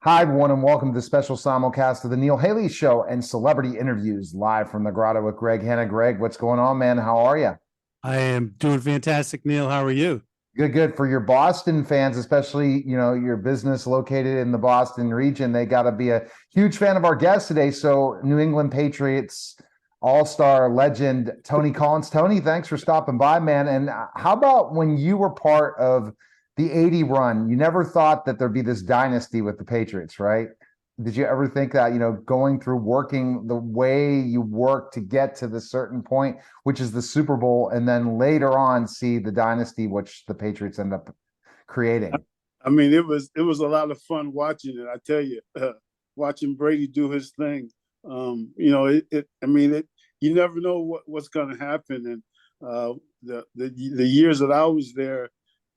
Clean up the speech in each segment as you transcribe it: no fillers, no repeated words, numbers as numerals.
Hi, everyone, and welcome to the special simulcast of the Neil Haley Show and celebrity interviews live from the Grotto with Greg Hanna. Greg, what's going on, man? How are you? I am doing fantastic, Neil. How are you? Good, good. For your Boston fans, especially, your business located in the Boston region, they got to be a huge fan of our guest today. So, New England Patriots all-star legend, Tony Collins. Tony, thanks for stopping by, man. And how about when you were part of the 80 run? You never thought that there'd be this dynasty with the Patriots, right? Did you ever think that, going through working the way you work to get to the certain point, which is the Super Bowl, and then later on see the dynasty, which the Patriots end up creating? I mean, it was a lot of fun watching it. I tell you, watching Brady do his thing. You never know what's going to happen. And the years that I was there,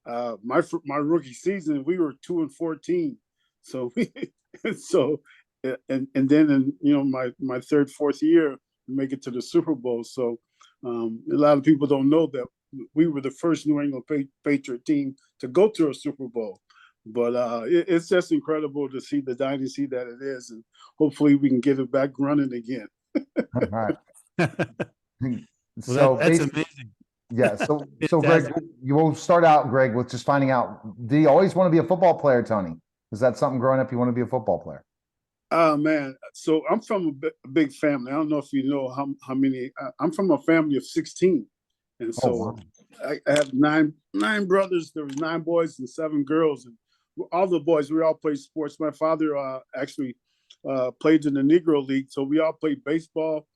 my rookie season, we were 2-14. So and then in my third, fourth year, make it to the Super Bowl. So a lot of people don't know that we were the first New England Patriot team to go to a Super Bowl. But it's just incredible to see the dynasty that it is, and hopefully we can get it back running again. All right. Well, So that's basically, amazing. yeah. So Greg, Fantastic. you will start out, Greg, with just finding out, do you always want to be a football player, Tony? Is that something growing up you want to be a football player? Oh man! So I'm from a big family. I don't know if you know how many. I'm from a family of 16, and Oh, so wow. I have nine brothers. There was 9 boys and 7 girls, and all the boys, we all played sports. My father actually played in the Negro League, so we all played baseball.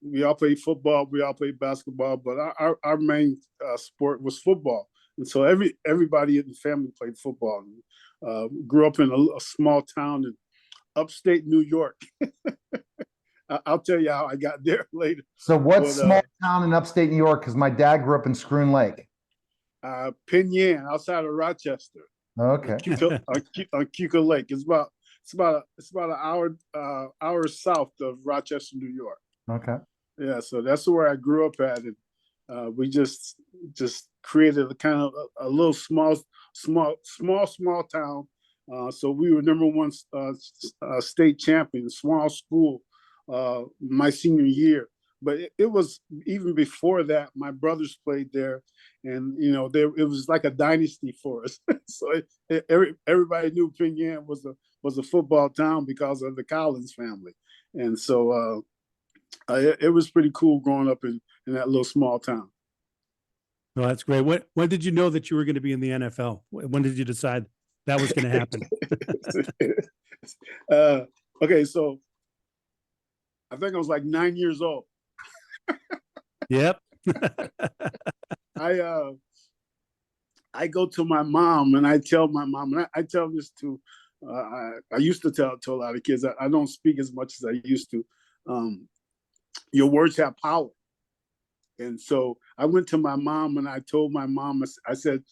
We all played football. We all played basketball, but our main sport was football. And so everybody in the family played football. Grew up in a small town in upstate New York. I'll tell you how I got there later. So what But small town in upstate New York? Because my dad grew up in Scroon Lake. Penn Yan, outside of Rochester, Okay. on Cuca Lake. It's about an hour south of Rochester, New York. Okay. Yeah, so that's where I grew up at, and we just created a kind of a little small town. So we were number one state champion, small school, my senior year. But it was even before that. My brothers played there, and it was like a dynasty for us. So everybody knew Pyongyang was a football town because of the Collins family, and so it was pretty cool growing up in that little small town. Well, that's great. When did you know that you were going to be in the NFL? When did you decide that was going to happen? Okay, so I think I was like 9 years old. Yep. I go to my mom and I tell my mom, and I tell this to I used to tell to a lot of kids. I don't speak as much as I used to. Your words have power. And so I went to my mom and I told my mom, I said,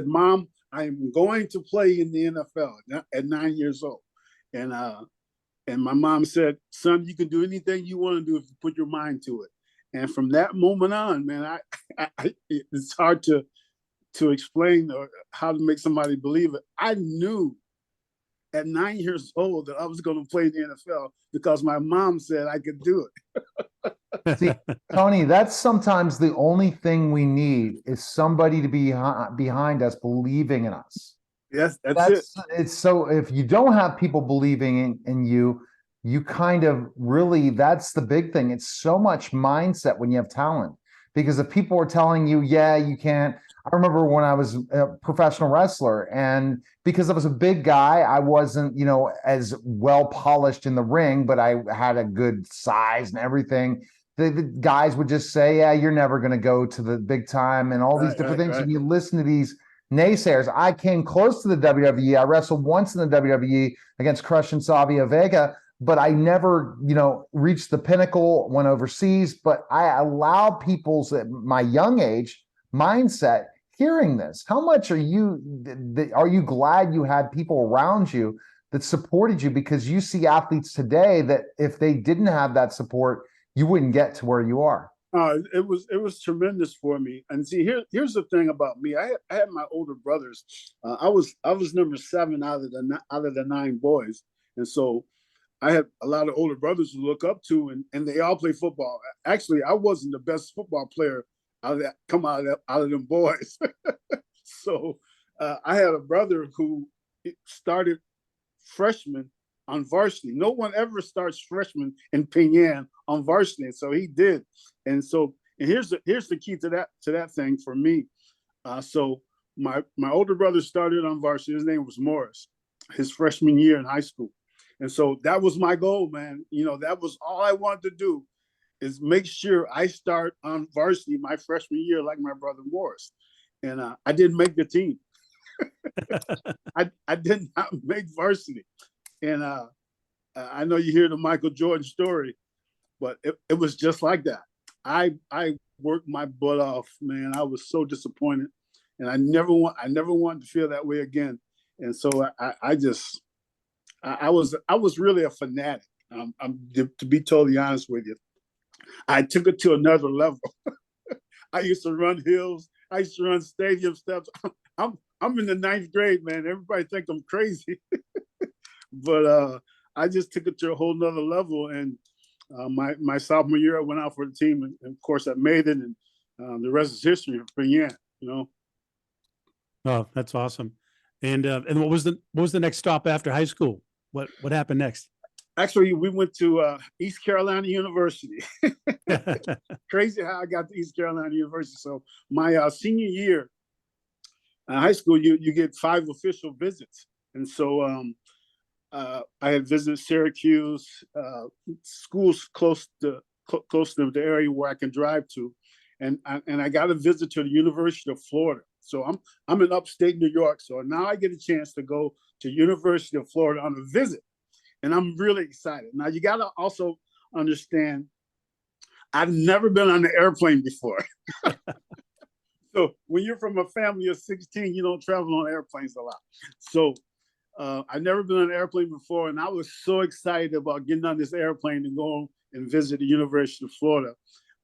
Mom, I am going to play in the NFL at 9 years old. And my mom said, son, you can do anything you want to do if you put your mind to it. And from that moment on, man, it's hard to explain or how to make somebody believe it. I knew at 9 years old that I was going to play in the NFL because my mom said I could do it. See, Tony, that's sometimes the only thing we need is somebody to be behind us, believing in us. Yes, that's it. It's so if you don't have people believing in you, you kind of really, that's the big thing. It's so much mindset when you have talent. Because if people are telling you, yeah, you can't. I remember when I was a professional wrestler, and because I was a big guy, I wasn't, as well polished in the ring, but I had a good size and everything. The guys would just say, yeah, you're never going to go to the big time and all these different things. Right. And you listen to these naysayers. I came close to the WWE. I wrestled once in the WWE against Crush and Savio Vega, but I never, reached the pinnacle, went overseas. But I allow people's, at my young age, mindset hearing this. How much are you glad you had people around you that supported you? Because you see athletes today that if they didn't have that support, you wouldn't get to where you are. It was tremendous for me. And see, here's the thing about me. I had my older brothers. I was number 7 out of the 9 boys, and so I had a lot of older brothers to look up to, and they all play football. Actually, I wasn't the best football player out of them boys. So I had a brother who started freshman on varsity. No one ever starts freshman in Ping on varsity, so he did. And here's the key to that thing for me. So my older brother started on varsity. His name was Morris, his freshman year in high school. And so that was my goal, man. That was all I wanted to do, is make sure I start on varsity my freshman year like my brother Morris. And I didn't make the team. I did not make varsity. And I know you hear the Michael Jordan story, but it was just like that. I worked my butt off, man. I was so disappointed, and I never wanted to feel that way again. And so I was really a fanatic. To be totally honest with you, I took it to another level. I used to run hills. I used to run stadium steps. I'm in the 9th grade, man. Everybody think I'm crazy, but I just took it to a whole nother level. And my sophomore year, I went out for the team, and of course I made it. And the rest is history for Ping. Oh, that's awesome. And what was the next stop after high school? What happened next? Actually, we went to East Carolina University. Crazy how I got to East Carolina University. So my senior year in high school, you get 5 official visits. And so I had visited Syracuse, schools close to the area where I can drive to. And I got a visit to the University of Florida. So I'm in upstate New York. So now I get a chance to go to University of Florida on a visit. And I'm really excited. Now, you got to also understand, I've never been on an airplane before. So when you're from a family of 16, you don't travel on airplanes a lot. So I've never been on an airplane before, and I was so excited about getting on this airplane and going and visit the University of Florida.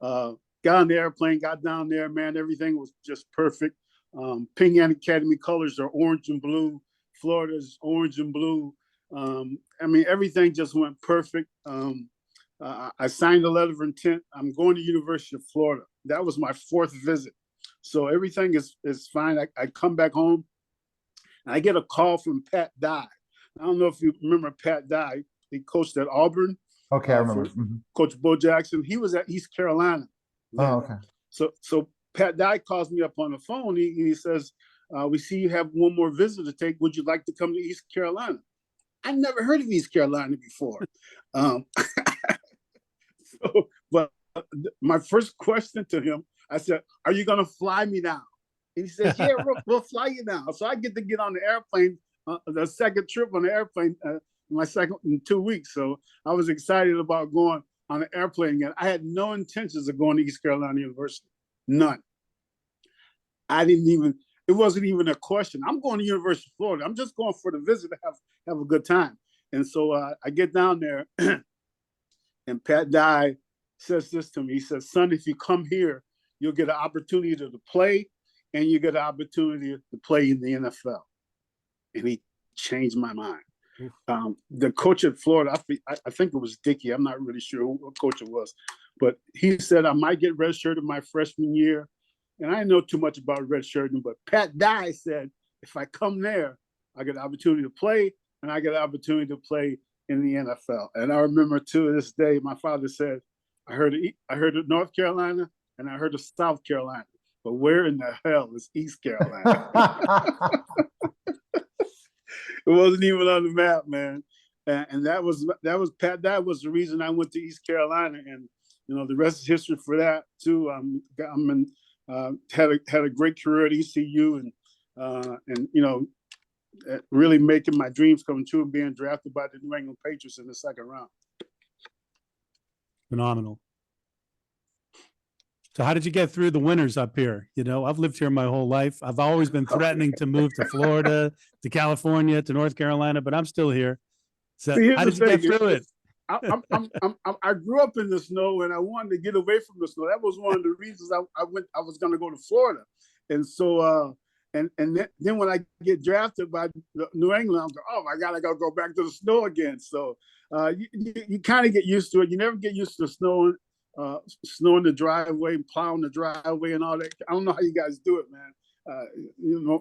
Got on the airplane, got down there, man, everything was just perfect. Ping An Academy colors are orange and blue. Florida's orange and blue. Everything just went perfect. I signed a letter of intent. I'm going to University of Florida. That was my 4th visit. So everything is fine. I come back home, and I get a call from Pat Dye. I don't know if you remember Pat Dye. He coached at Auburn. Okay, I remember. Coach Bo Jackson. He was at East Carolina. Oh, okay. So Pat Dye calls me up on the phone. He says, we see you have one more visit to take. Would you like to come to East Carolina? I never heard of East Carolina before. But my first question to him, I said, are you going to fly me down? And he said, yeah, we'll fly you down. So I get to get on the airplane, the second trip on the airplane, my second in 2 weeks. So I was excited about going on an airplane again. I had no intentions of going to East Carolina University. None. It wasn't even a question. I'm going to University of Florida. I'm just going for the visit to have a good time. And so I get down there, and Pat Dye says this to me. He says, son, if you come here, you'll get an opportunity to play, and you get an opportunity to play in the NFL. And he changed my mind. The coach at Florida, I think it was Dickey. I'm not really sure what coach it was. But he said I might get redshirted my freshman year. And I didn't know too much about redshirting, but Pat Dye said, if I come there, I get an opportunity to play, and I get an opportunity to play in the NFL. And I remember to this day, my father said, I heard of North Carolina, and I heard of South Carolina, but where in the hell is East Carolina? It wasn't even on the map, man. And that was Pat Dye was the reason I went to East Carolina, and the rest is history for that too. Had a great career at ECU, and really making my dreams come true and being drafted by the New England Patriots in the 2nd round. Phenomenal. So how did you get through the winters up here? I've lived here my whole life. I've always been threatening to move to Florida, to California, to North Carolina, but I'm still here. So how did you get through it? I grew up in the snow and I wanted to get away from the snow. That was one of the reasons I was going to go to Florida, and so then when I get drafted by New England, I'm like, oh my God, I got to go back to the snow again. So you kind of get used to it. You never get used to snow in the driveway, plowing the driveway, and all that. I don't know how you guys do it, man.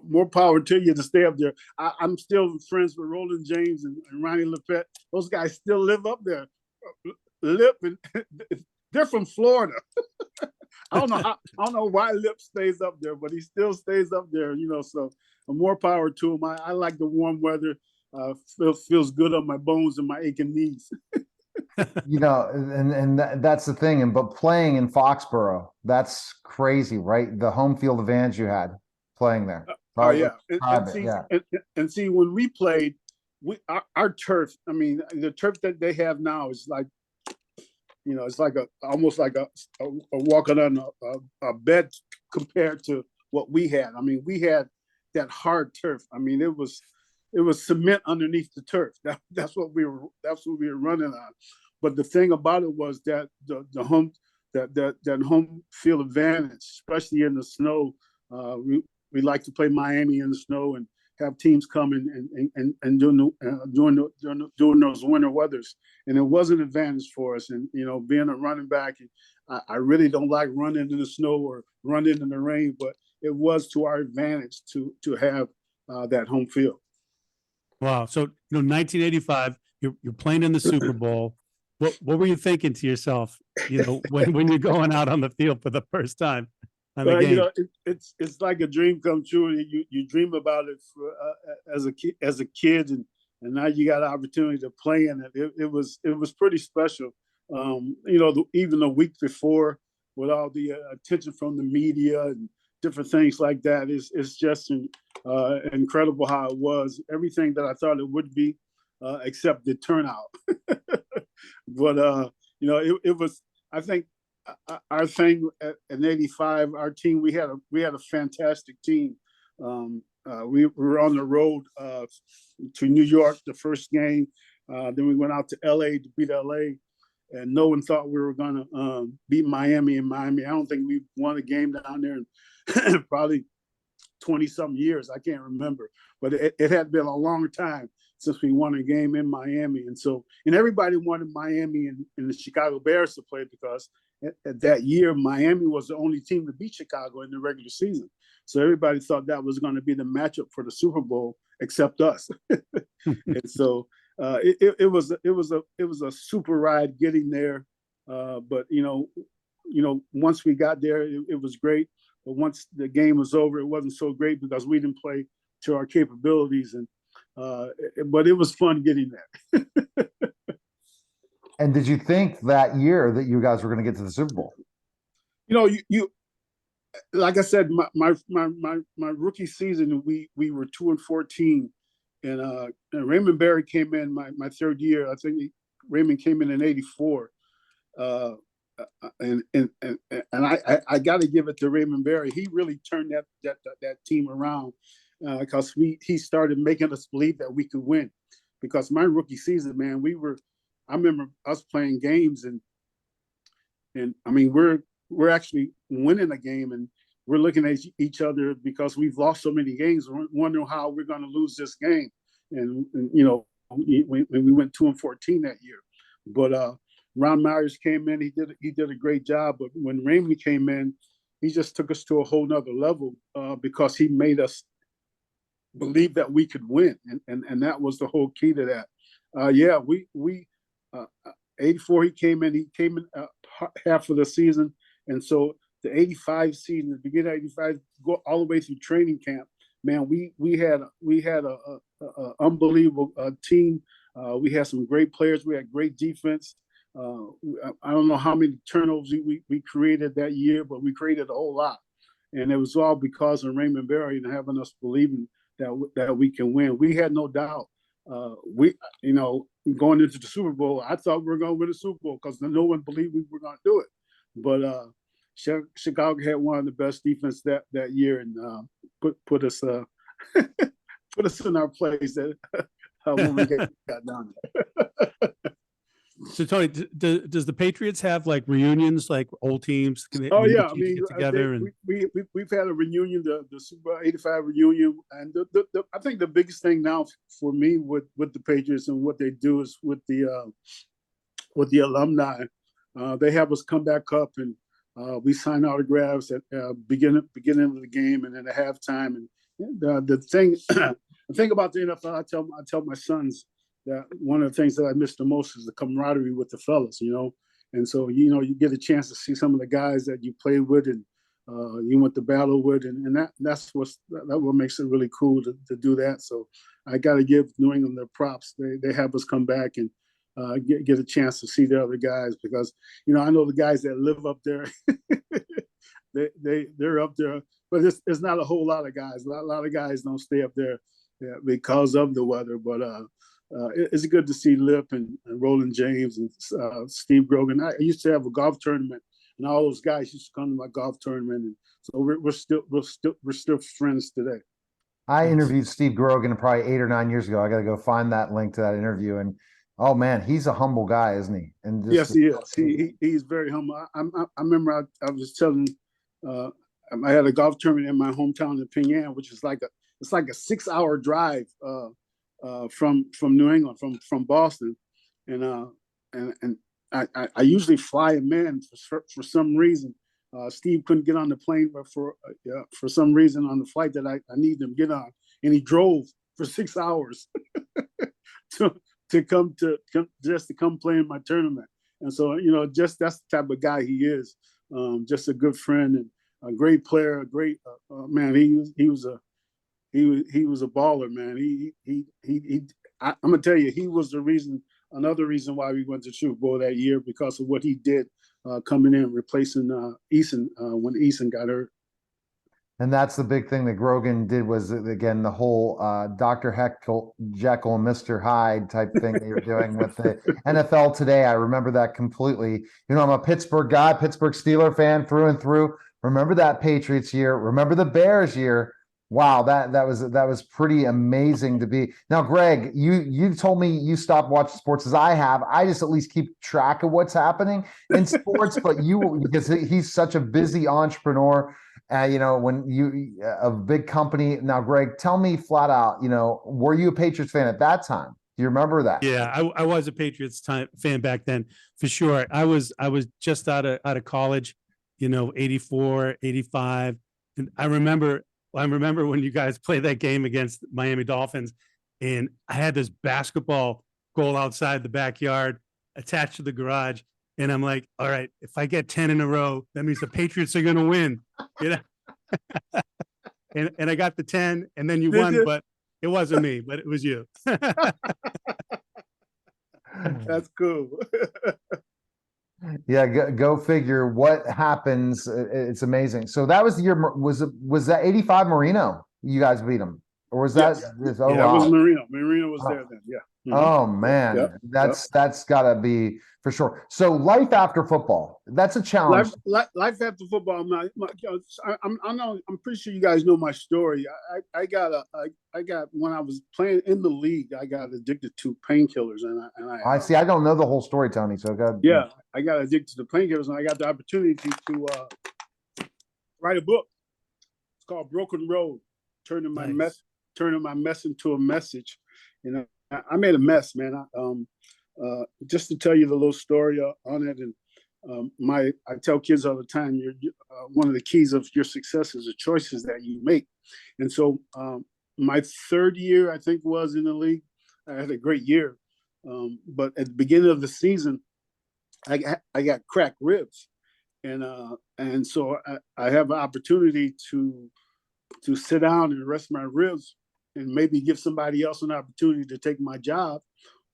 More power to you to stay up there. I'm still friends with Roland James and Ronnie Lafette. Those guys still live up there. Lip, and they're from Florida. I don't know why Lip stays up there, but he still stays up there. So more power to him. I like the warm weather. Feels good on my bones and my aching knees. That's the thing. But playing in Foxborough, that's crazy, right? The home field advantage you had playing there. Oh yeah, and see when we played, our turf. I mean, the turf that they have now is like, it's like almost like a walking on a bed compared to what we had. I mean, we had that hard turf. I mean, it was cement underneath the turf. That's what we were running on. But the thing about it was that the home field advantage, especially in the snow. We like to play Miami in the snow and have teams come and during those winter weathers, and it was an advantage for us. And being a running back, I really don't like running in the snow or running in the rain, but it was to our advantage to have that home field. Wow. So 1985, you're playing in the Super Bowl. What were you thinking to yourself? When you're going out on the field for the first time. Well, it's like a dream come true. You dream about it as a kid, and now you got an opportunity to play in it. It was pretty special. Even the week before, with all the attention from the media and different things like that, it's just incredible how it was. Everything that I thought it would be, except the turnout. But it was. I think our thing in '85, our team, we had a fantastic team. We were on the road to New York the first game. Then we went out to LA to beat LA, and no one thought we were going to beat Miami in Miami. I don't think we won a game down there in probably 20-some years. I can't remember, but it had been a long time since we won a game in Miami. And everybody wanted Miami and the Chicago Bears to play, because at that year, Miami was the only team to beat Chicago in the regular season. So everybody thought that was going to be the matchup for the Super Bowl, except us. And so it was a super ride getting there. But once we got there, it was great. But once the game was over, it wasn't so great because we didn't play to our capabilities. But it was fun getting there. And did you think that year that you guys were going to get to the Super Bowl? You like I said, my rookie season, we were 2-14, and Raymond Berry came in my third year. I think Raymond came in '84, and I got to give it to Raymond Berry. He really turned that team around, because he started making us believe that we could win. Because my rookie season, man, I remember us playing games, and I mean, we're actually winning a game, and we're looking at each other because we've lost so many games, wondering how we're going to lose this game. And when we went 2-14 that year, but Ron Myers came in, he did a great job. But when Raymond came in, he just took us to a whole nother level, because he made us believe that we could win, and that was the whole key to that. We 84, he came in half of the season, and so the '85 season, the beginning of '85, go all the way through training camp. Man, we had a unbelievable team. We had some great players. We had great defense. I don't know how many turnovers we created that year, but we created a whole lot, and it was all because of Raymond Berry and having us believing that we can win. We had no doubt. Going into the Super Bowl, I thought we were going to win the Super Bowl because no one believed we were going to do it. But Chicago had one of the best defense that year, and put us put us in our place when we got down there. So Tony, does the Patriots have like reunions, like old teams? Oh when yeah, the teams get together and we've had a reunion, the Super Bowl '85 reunion, and I think the biggest thing now for me with the Patriots and what they do is with the alumni, they have us come back up and we sign autographs at beginning of the game and then at halftime. And the thing the thing about the NFL, I tell my sons that one of the things that I miss the most is the camaraderie with the fellas, you know. And so, you know, you get a chance to see some of the guys that you played with and you went to battle with, and that's what makes it really cool to do that. So I got to give New England their props. They have us come back and get a chance to see the other guys, because, you know, I know the guys that live up there, they're up there, but it's not a whole lot of guys. A lot of guys don't stay up there because of the weather, but it's good to see Lip and Roland James and Steve Grogan. I used to have a golf tournament, and all those guys used to come to my golf tournament, and so we're still friends today. I interviewed Steve Grogan probably 8 or 9 years ago. I got to go find that link to that interview. And oh man, he's a humble guy, isn't he? And yes, he is. He's very humble. I remember I was telling, I had a golf tournament in my hometown in Penang, which is like a 6-hour drive from New England, from Boston, and I usually fly him in for some reason. Steve couldn't get on the plane, but for some reason on the flight that I needed him to get on, and he drove for 6 hours to come play in my tournament. And so, you know, just that's the type of guy he is. Just a good friend and a great player, a great man. He was a baller, man. I'm gonna tell you, he was another reason why we went to Super Bowl that year, because of what he did coming in, replacing Eason when Eason got hurt. And that's the big thing that Grogan did, was, again, the whole Dr. Jekyll and Mr. Hyde type thing they were doing with the NFL today. I remember that completely. You know, I'm a Pittsburgh guy, Pittsburgh Steeler fan through and through. Remember that Patriots year. Remember the Bears year. Wow, that was pretty amazing to be. Now, Greg, you told me you stopped watching sports, as I have. I just at least keep track of what's happening in sports, but because he's such a busy entrepreneur, you know, when a big company. Now, Greg, tell me flat out, you know, were you a Patriots fan at that time? Do you remember that? Yeah, I was a Patriots fan back then, for sure. I was just out of college, you know, 84, 85. And I remember when you guys played that game against Miami Dolphins, and I had this basketball goal outside the backyard attached to the garage. And I'm like, all right, if I get 10 in a row, that means the Patriots are going to win, you know? and I got the 10, and then you won, but it wasn't me, but it was you. That's cool. Yeah, go figure what happens. It's amazing. So that was the year. Was that 85 Marino? You guys beat them, or was that? Yes. Oh, yeah, wow. it was Marino. Marino was there then. Yeah. Mm-hmm. Oh man, Yep. that's gotta be for sure. So life after football, that's a challenge. Life after football. I'm pretty sure you guys know my story. I got when I was playing in the league, I got addicted to painkillers, and I see. I don't know the whole story, Tony. So go. Yeah, I got addicted to painkillers, and I got the opportunity to write a book. It's called Broken Road: Turning my mess into a message. You know, I made a mess, man. Just to tell you the little story on it, and I tell kids all the time, you're one of the keys of your success is the choices that you make. And so my third year, I think, was in the league. I had a great year, but at the beginning of the season, I got cracked ribs, and so I have an opportunity to sit down and rest my ribs, and maybe give somebody else an opportunity to take my job,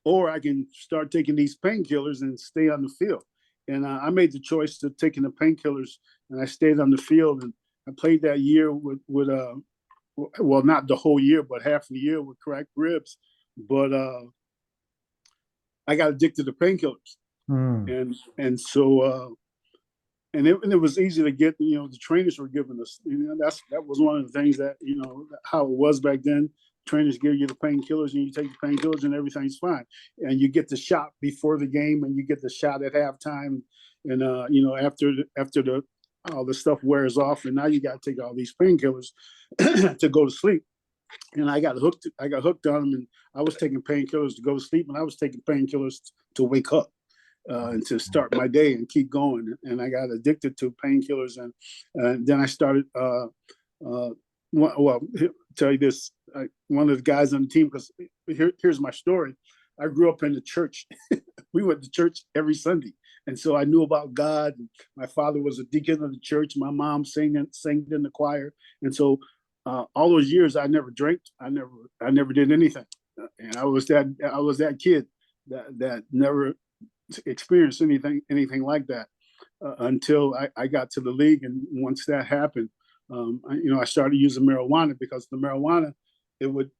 or I can start taking these painkillers and stay on the field. And I made the choice to taking the painkillers, and I stayed on the field, and I played that year with well, not the whole year, but half the year with cracked ribs. But I got addicted to painkillers, and so and it was easy to get. You know, the trainers were giving us. You know, that was one of the things that, you know, how it was back then. trainers give you the painkillers and you take the painkillers and everything's fine. And you get the shot before the game and you get the shot at halftime. And, after all the stuff wears off and now you got to take all these painkillers to go to sleep. And I got hooked on them, and I was taking painkillers to go to sleep, and I was taking painkillers to wake up and to start my day and keep going. And I got addicted to painkillers, and then I started. Tell you this: one of the guys on the team, because here's my story. I grew up in the church. We went to church every Sunday, and so I knew about God. My father was a deacon of the church. My mom sang in the choir, and so. All those years, I never drank. I never did anything, and I was that kid that never experienced anything like that until I got to the league. And once that happened, I started using marijuana because the marijuana it would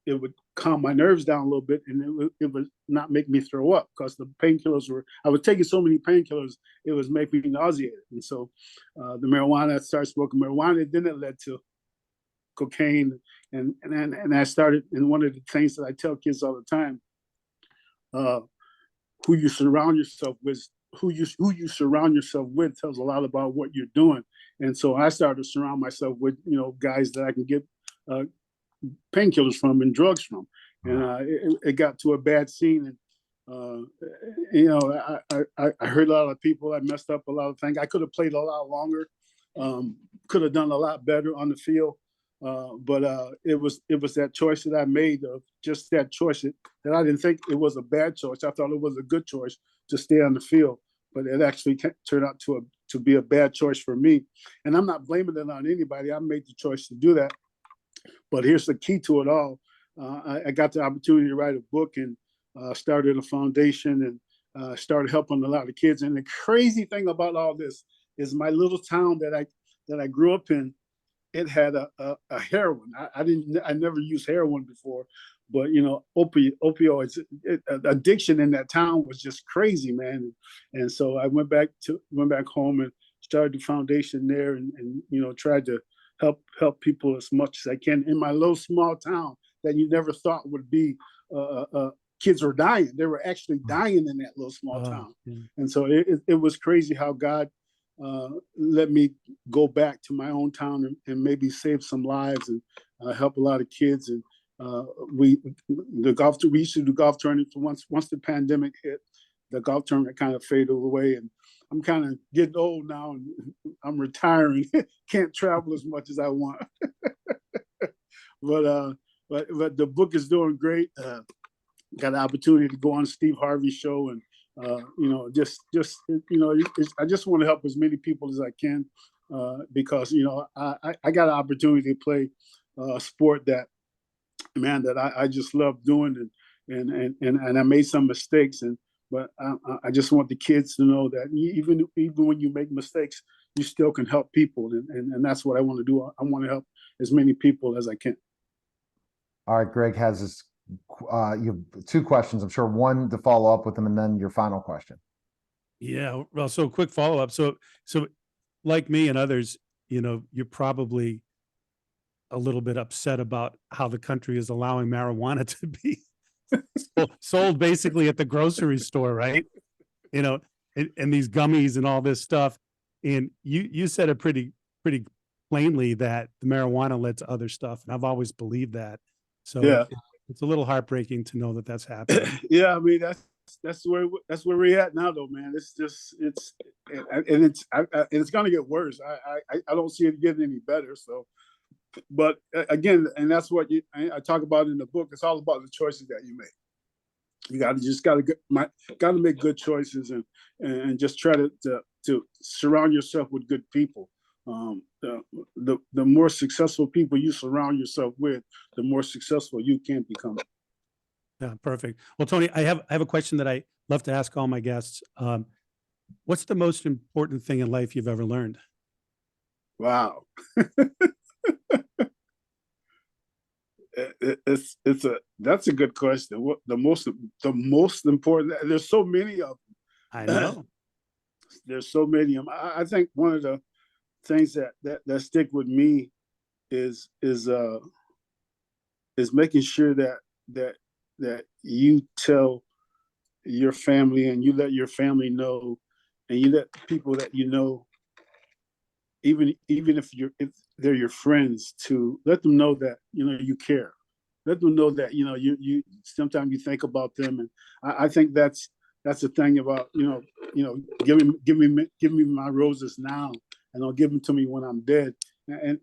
calm my nerves down a little bit, and it would not make me throw up because the painkillers I was taking so many painkillers it was making me nauseated. And so the marijuana, I started smoking marijuana. Then it led to cocaine, and I started. And one of the things that I tell kids all the time, who you surround yourself with, who you surround yourself with tells a lot about what you're doing. And so I started to surround myself with guys that I can get painkillers from and drugs from. And it got to a bad scene. And I heard a lot of people. I messed up a lot of things. I could have played a lot longer. Could have done a lot better on the field. But it was that choice that I made, of just that choice that I didn't think it was a bad choice. I thought it was a good choice to stay on the field, but it actually turned out to be a bad choice for me. And I'm not blaming it on anybody. I made the choice to do that. But here's the key to it all. I got the opportunity to write a book and started a foundation and started helping a lot of kids. And the crazy thing about all this is my little town that I grew up in, it had a heroin. I never used heroin before, but opioids addiction in that town was just crazy, man. And so I went back home and started the foundation there, and tried to help people as much as I can in my little small town that you never thought would be. Kids were dying; they were actually dying in that little small town. Yeah. And so it was crazy how God let me go back to my own town and maybe save some lives and help a lot of kids. And we used to do golf tournaments. Once the pandemic hit, the golf tournament kind of faded away, and I'm kind of getting old now, and I'm retiring. Can't travel as much as I want. But the book is doing great. Got an opportunity to go on Steve Harvey's show, and I just want to help as many people as I can, because I got an opportunity to play a sport that I just love doing, and I made some mistakes, but I just want the kids to know that even when you make mistakes, you still can help people, and that's what I want to do. I want to help as many people as I can. All right, Greg has this. You have two questions, I'm sure. One to follow up with them, and then your final question. Yeah, well, so quick follow up. So like me and others, you're probably a little bit upset about how the country is allowing marijuana to be sold basically at the grocery store, right? And these gummies and all this stuff. And you said it pretty plainly that the marijuana led to other stuff, and I've always believed that. So yeah. It's a little heartbreaking to know that that's happening. Yeah, I mean that's where we're at now, though, man. It's going to get worse. I don't see it getting any better. So, but again, and that's what I talk about in the book. It's all about the choices that you make. You got to make good choices, and just try to surround yourself with good people. The more successful people you surround yourself with, the more successful you can become. Yeah, perfect. Well, Tony, I have a question that I love to ask all my guests. What's the most important thing in life you've ever learned? Wow. That's a good question. What the most important? There's so many of them. I know. There's so many of them. I think one of the things that stick with me is is making sure that you tell your family, and you let your family know, and you let people that you know, even if they're your friends, to let them know that you care. Let them know that you sometimes you think about them, and I think that's the thing about give me my roses now, and I'll give them to me when I'm dead. And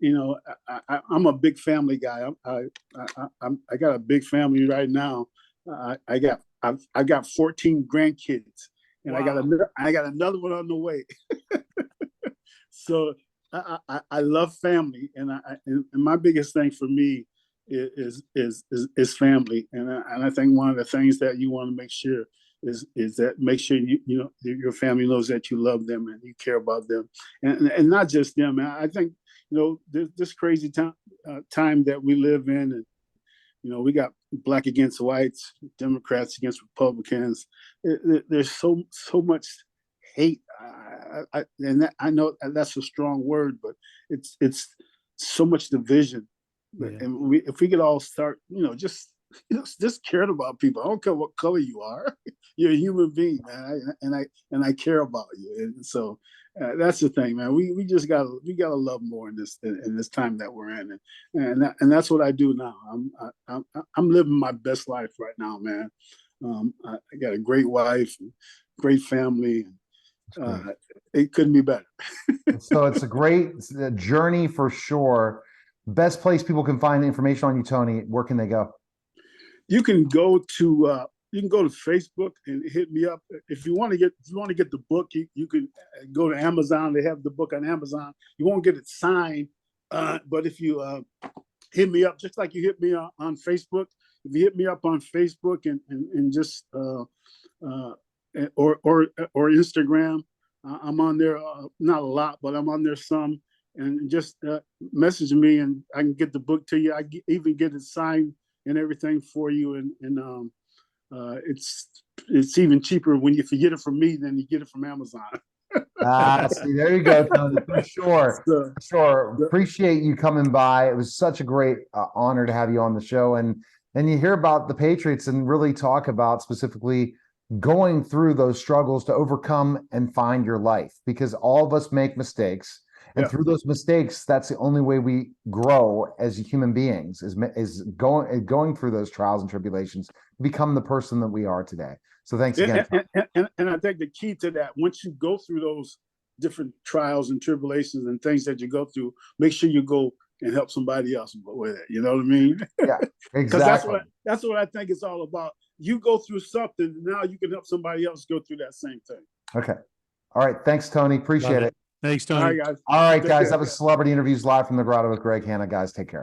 I'm a big family guy. I got a big family right now. I got 14 grandkids, and Wow. I got another one on the way. So I love family, and and my biggest thing for me is family, and I think one of the things that you want to make sure is that make sure your family knows that you love them and you care about them, and not just them. And I think this crazy time that we live in, and we got black against whites, Democrats against Republicans. There's so much hate. I know that's a strong word, but it's so much division. Yeah. And if we could all start, just caring about people. I don't care what color you are. You're a human being, man. And I care about you. And so that's the thing, man. We just gotta love more in this time that we're in, and that's what I do now. I'm living my best life right now, man. I got a great wife, great family. It couldn't be better. So it's a great journey for sure. Best place people can find information on you, Tony. Where can they go? You can go to Facebook and hit me up if you want to get the book. You can go to Amazon. They have the book on Amazon. You won't get it signed, but if you hit me up, just like you hit me on Facebook, if you hit me up on Facebook and just or Instagram, I'm on there. Not a lot, but I'm on there some. And just message me, and I can get the book to you. Even get it signed and everything for you. And it's even cheaper if you get it from me than you get it from Amazon. See, there you go, Tony, for sure. So, For sure. Appreciate you coming by. It was such a great honor to have you on the show. And you hear about the Patriots and really talk about specifically going through those struggles to overcome and find your life, because all of us make mistakes. And through those mistakes, that's the only way we grow as human beings, is going through those trials and tribulations to become the person that we are today. So thanks again. And I think the key to that, once you go through those different trials and tribulations and things that you go through, make sure you go and help somebody else with it. You know what I mean? Yeah, exactly. That's what I think it's all about. You go through something, now you can help somebody else go through that same thing. Okay. All right. Thanks, Tony. Appreciate it. Thanks, Tony. All right, guys. All right, guys. That was Celebrity Interviews live from the Grotto with Greg Hanna. Guys, take care.